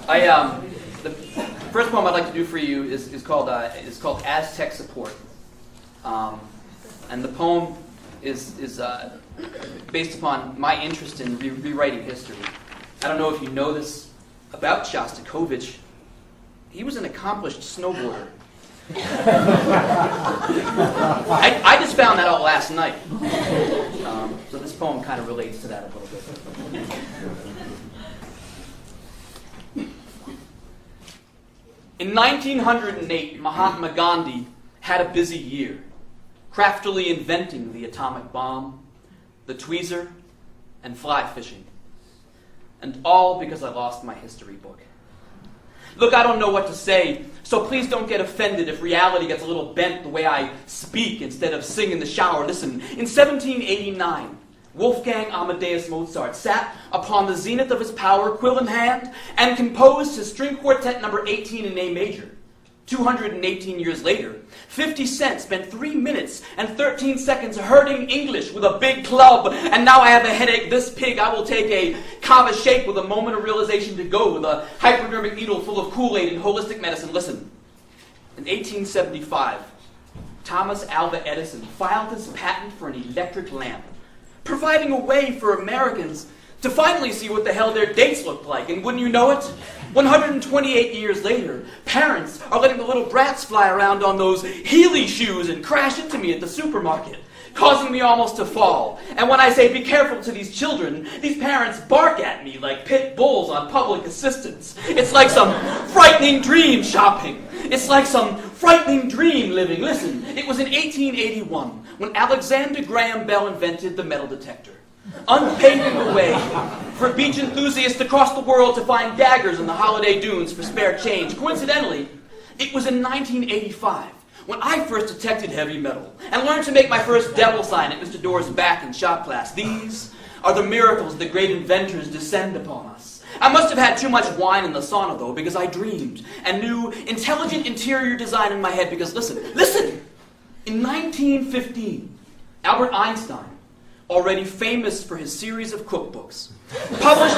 The first poem I'd like to do for you is called Aztec Support, and the poem is based upon my interest in rewriting history. I don't know if you know this about Shostakovich. He was an accomplished snowboarder. I just found that out last night. So this poem kind of relates to that a little bit. In 1908, Mahatma Gandhi had a busy year, craftily inventing the atomic bomb, the tweezer, and fly fishing. And all because I lost my history book. Look, I don't know what to say, so please don't get offended if reality gets a little bent the way I speak instead of sing in the shower. Listen, in 1789, Wolfgang Amadeus Mozart sat upon the zenith of his power, quill in hand, and composed his string quartet number 18 in A major. 218 years later, 50 Cent spent 3 minutes and 13 seconds herding English with a big club, and now I have a headache, this pig, I will take a kava shake with a moment of realization to go, with a hypodermic needle full of Kool-Aid and holistic medicine. Listen, in 1875, Thomas Alva Edison filed his patent for an electric lamp, providing a way for Americans to finally see what the hell their dates looked like. And wouldn't you know it, 128 years later, parents are letting the little brats fly around on those Heeley shoes and crash into me at the supermarket, causing me almost to fall. And when I say be careful to these children, these parents bark at me like pit bulls on public assistance. It's like some frightening dream shopping. It's like some frightening dream living. Listen, it was in 1881 when Alexander Graham Bell invented the metal detector, unpaving the way for beach enthusiasts across the world to find daggers in the holiday dunes for spare change. Coincidentally, it was in 1985 when I first detected heavy metal and learned to make my first devil sign at Mr. Door's back in shop class. These are the miracles the great inventors descend upon us. I must have had too much wine in the sauna, though, because I dreamed and knew intelligent interior design in my head. Because listen, in 1915, Albert Einstein, already famous for his series of cookbooks, published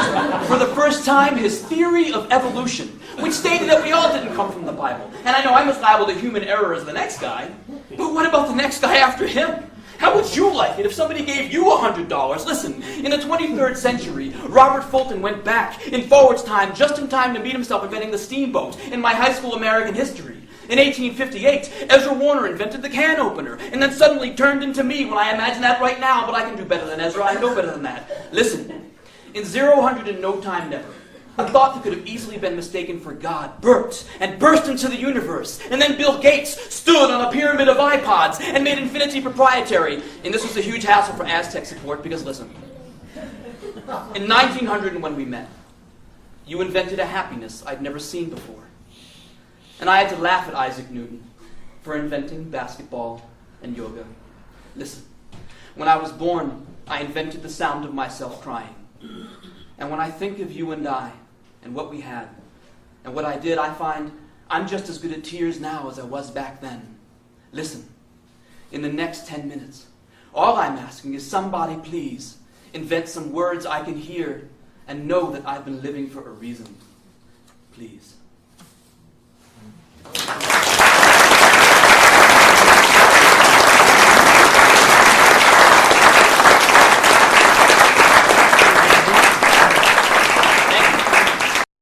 for the first time his theory of evolution, which stated that we all didn't come from the Bible. And I know I'm as liable to human error as the next guy, but what about the next guy after him? How would you like it if somebody gave you $100? Listen, in the 23rd century, Robert Fulton went back in forwards time just in time to meet himself inventing the steamboat in my high school American history. In 1858, Ezra Warner invented the can opener, and then suddenly turned into me when I imagine that right now, but I can do better than Ezra, I know better than that. Listen, in 0-100 and no time never, a thought that could have easily been mistaken for God burst and burst into the universe, and then Bill Gates stood on a pyramid of iPods and made infinity proprietary, and this was a huge hassle for Aztec Support, because listen, in 1900 and when we met, you invented a happiness I'd never seen before. And I had to laugh at Isaac Newton for inventing basketball and yoga. Listen, when I was born, I invented the sound of myself crying. And when I think of you and I, and what we had, and what I did, I find I'm just as good at tears now as I was back then. Listen, in the next 10 minutes, all I'm asking is somebody please invent some words I can hear and know that I've been living for a reason. Please.